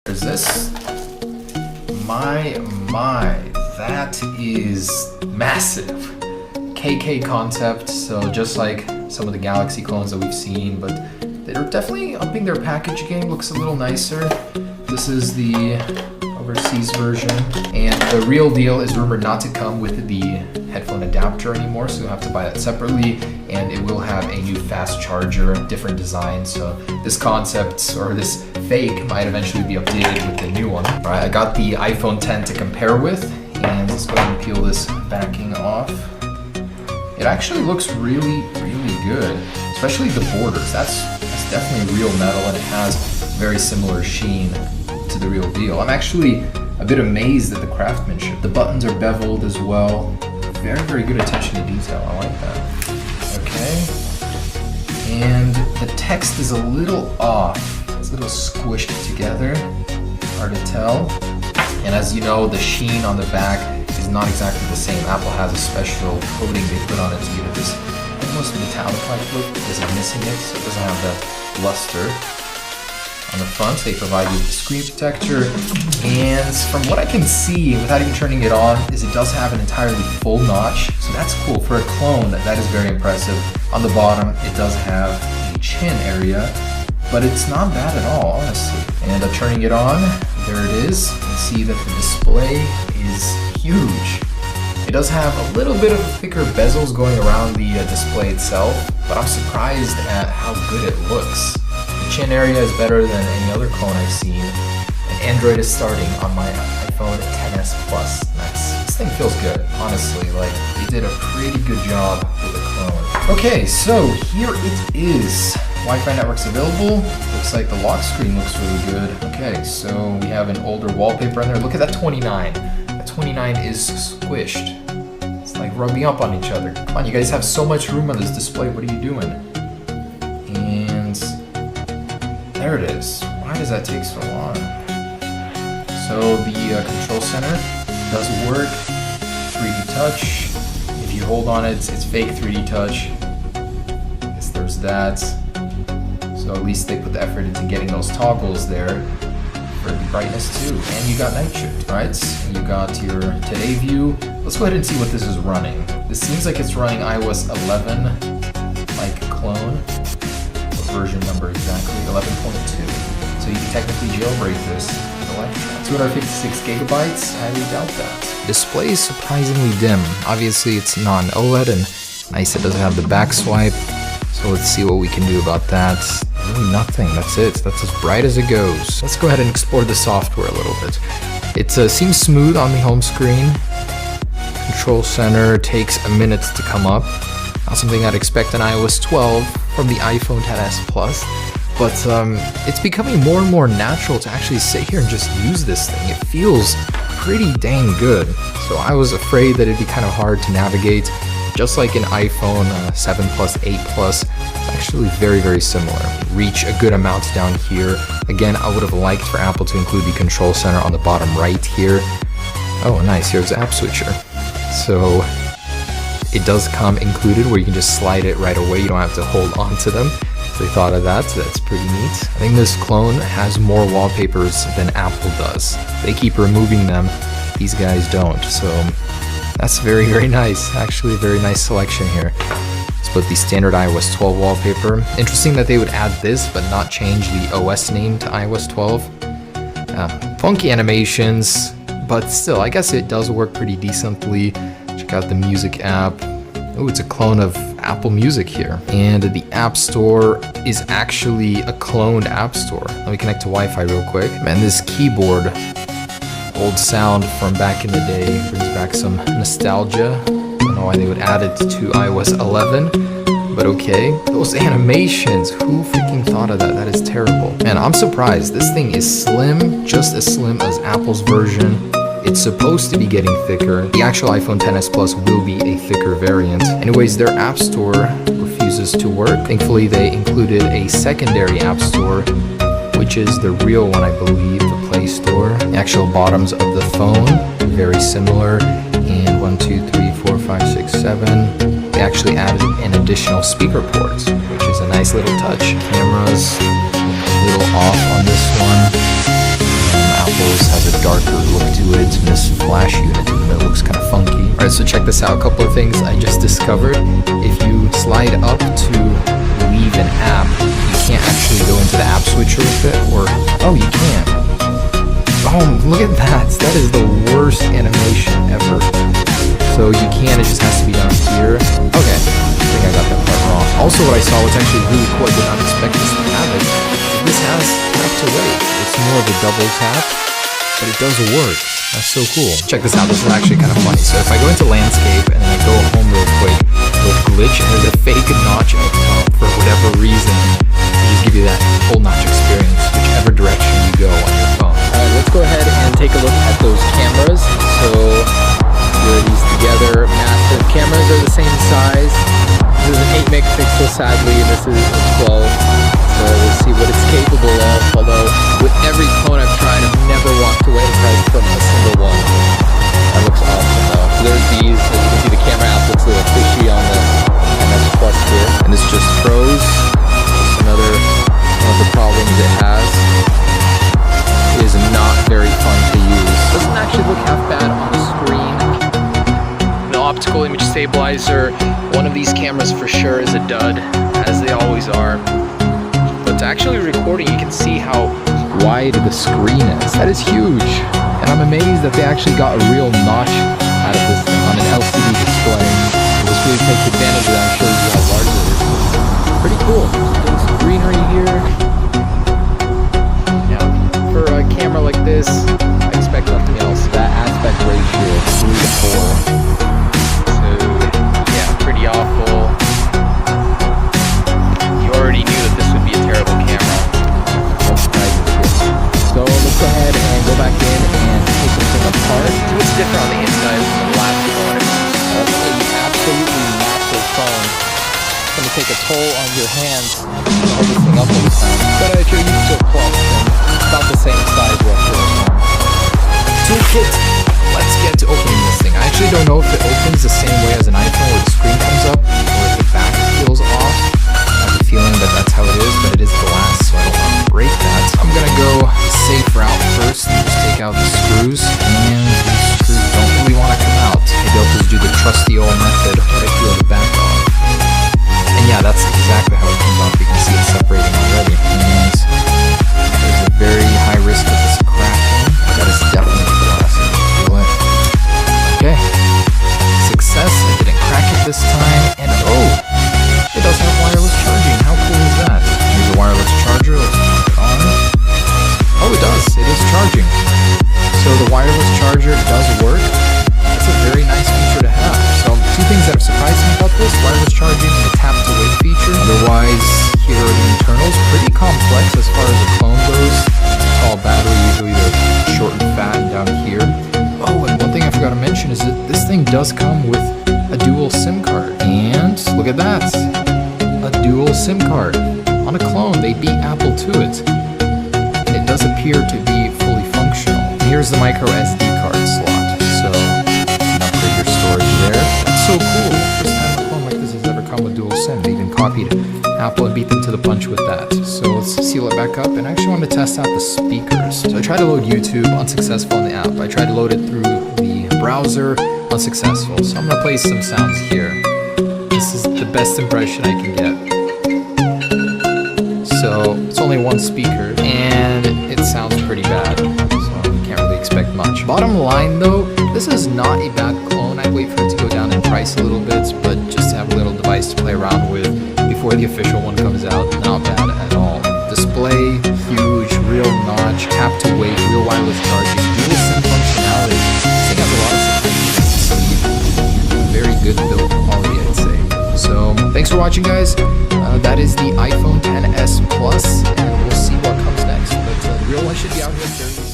There's this. My, that is massive. KK concept, so just like some of the Galaxy clones that we've seen, but they're definitely upping their package game. Looks a little nicer. This is the overseas version, and the real deal is rumored not to come with the headphone adapter anymore, so you'll have to buy that separately, and it will have a new fast charger, different design. So this concept, or this fake, might eventually be updated with the new one. All right, I got the iPhone 10 to compare with, and let's go ahead and peel this backing off. It actually looks really, really good, especially the borders. That's definitely real metal, and it has very similar sheen to the real deal. I'm actually a bit amazed at the craftsmanship. The buttons are beveled as well. Very, very good attention to detail. I like that. Okay. And the text is a little off. It's a little squished together. Hard to tell. And as you know, the sheen on the back is not exactly the same. Apple has a special coating they put on it to give it this almost metallic-like look because it's missing it, so it doesn't have the luster. On the front, they provide you with the screen protector, and from what I can see, without even turning it on, is it does have an entirely full notch, so that's cool. For a clone, that is very impressive. On the bottom, it does have a chin area, but it's not bad at all, honestly. And turning it on, there it is. You can see that the display is huge. It does have a little bit of thicker bezels going around the display itself, but I'm surprised at how good it looks. The chin area is better than any other clone I've seen, and Android is starting on my iPhone XS Plus. This thing feels good, honestly. Like, they did a pretty good job with the clone. Okay, so here it is. Wi-Fi network's available. Looks like the lock screen looks really good. Okay, so we have an older wallpaper in there. Look at that 29. That 29 is squished. It's like rubbing up on each other. Come on, you guys have so much room on this display. What are you doing? And there it is. Why does that take so long? So the control center does work. 3D touch. If you hold on it, it's fake 3D touch. I guess there's that. So at least they put the effort into getting those toggles there for the brightness too. And you got night shift, right? You got your today view. Let's go ahead and see what this is running. This seems like it's running iOS 11, like clone. What version number exactly? 11.2. So you can technically jailbreak this with Electron. 256 gigabytes? I highly doubt that. Display is surprisingly dim. Obviously it's non-OLED, and nice it doesn't have the back swipe. So let's see what we can do about that. Really nothing, that's it. That's as bright as it goes. Let's go ahead and explore the software a little bit. It seems smooth on the home screen. Control center takes a minute to come up. Not something I'd expect in iOS 12 from the iPhone XS Plus, but it's becoming more and more natural to actually sit here and just use this thing. It feels pretty dang good. So I was afraid that it'd be kind of hard to navigate. Just like in iPhone 7 Plus, 8 Plus, it's actually very, very similar. Reach a good amount down here. Again, I would have liked for Apple to include the control center on the bottom right here. Oh, nice, here's the app switcher. So it does come included where you can just slide it right away. You don't have to hold on to them. So they thought of that, so that's pretty neat. I think this clone has more wallpapers than Apple does. They keep removing them, these guys don't. So that's very, very nice. Actually, a very nice selection here. Let's put the standard iOS 12 wallpaper. Interesting that they would add this, but not change the OS name to iOS 12. Funky animations, but still, I guess it does work pretty decently. Check out the music app. Oh, it's a clone of Apple Music here. And the App Store is actually a cloned App Store. Let me connect to Wi-Fi real quick. Man, this keyboard, old sound from back in the day, brings back some nostalgia. I don't know why they would add it to iOS 11, but okay. Those animations, who freaking thought of that? That is terrible. Man, I'm surprised. This thing is slim, just as slim as Apple's version. It's supposed to be getting thicker. The actual iPhone XS Plus will be a thicker variant. Anyways, their App Store refuses to work. Thankfully, they included a secondary App Store, which is the real one, I believe, the Play Store. The actual bottoms of the phone, very similar. And 1, 2, 3, 4, 5, 6, 7. They actually added an additional speaker port, which is a nice little touch. Cameras, a little off on this one. darker look to it, and this flash unit in the middle looks kind of funky. Alright, so check this out. A couple of things I just discovered. If you slide up to leave an app, you can't actually go into the app switcher with it, or, oh, you can. Oh, look at that. That is the worst animation ever. So you can, it just has to be down here. Okay, I think I got that part wrong. Also, what I saw was actually really cool. I did not expect this to have it. This has tap to wave. It's more of a double tap, but it does work. That's so cool. Check this out. This is actually kind of funny. So if I go into landscape and then I go home real quick, it'll glitch and there's a fake notch up top for whatever reason. To just give you that full notch experience, whichever direction you go on your phone. Alright, let's go ahead and take a look at those cameras. So here these together, massive cameras are the same size. This is an 8 megapixel sadly, and this is a 12. So we'll see what it's capable of. Although with every clone I've tried, I've never walked away from a single one. That looks awesome though. So there's these. As you can see, the camera app looks a little fishy on the MS Plus here. And this just froze. Just another one of the problems it has. It is not very fun to use. Doesn't actually look half bad on the screen. No optical image stabilizer. One of these cameras for sure is a dud, as they always are. But actually recording, you can see how wide the screen is. That is huge. And I'm amazed that they actually got a real notch out of this thing on an LCD display. This really takes advantage of that and shows you how large it is. Pretty cool. There's some greenery here. Now, for a camera like this, I expect nothing else. That aspect ratio is 3 to 4. So, yeah, pretty awful. You already knew that this would be a terrible camera. No surprises here. So let's go ahead and go back in and take this thing apart. What's different on the inside from the last phone? That's an absolutely massive phone. It's going to take a toll on your hands to hold this thing up all the time. But if you're used to a Plus, then it's about the same size roughly. Toolkit. Let's get to opening this thing. I actually don't know if it opens the same way as an iPhone where the screen comes up or if the back peels off. I have a feeling that that's how it is, but it is glass, so I don't want to break that. I'm gonna go safe route first and just take out the screws, and these screws don't really want to come out. Maybe I'll just do the trusty old method where I peel the back off. And yeah, that's exactly how it comes off. You can see it separating already. And there's a very high risk of this cracking. That is definitely glass. Okay, success. I didn't crack it this time, and oh, it does have wireless charging. How cool is that? Here's a wireless charger. Let's turn it on. Oh, it does. It is charging. So the wireless charger does work. That's a very nice feature to have. So two things that have surprised me about this: wireless charging and the tap to wake feature. Otherwise, here are the internals. Pretty complex as far as the clone goes. Tall battery, usually they're short and fat, and down here. Oh, and one thing I forgot to mention is that this thing does come with a dual SIM card. And look at that, a dual SIM card. On a clone, they beat Apple to it. And it does appear to be fully functional. And here's the micro SD card slot. So, upgrade your storage there. That's so cool. First time a clone like this has ever come with dual SIM. They even copied Apple and beat them to the punch with that. So let's seal it back up, and I actually want to test out the speakers. So I tried to load YouTube, unsuccessful in the app. I tried to load it through the browser, unsuccessful. So I'm gonna play some sounds here. This is the best impression I can get. So it's only one speaker, and it sounds pretty bad. So you can't really expect much. Bottom line though, this is not a bad clone. I'd wait for it to go down in price a little bit, but just to have a little device to play around with before the official one comes out, not bad at all. Display, huge, real notch, tap to wake, real wireless charging, dual SIM functionality. This thing has a lot of speed. Very good build quality, I'd say. So thanks for watching, guys. That is the iPhone XS Plus, and we'll see what comes next. But the real one should be out here fairly soon.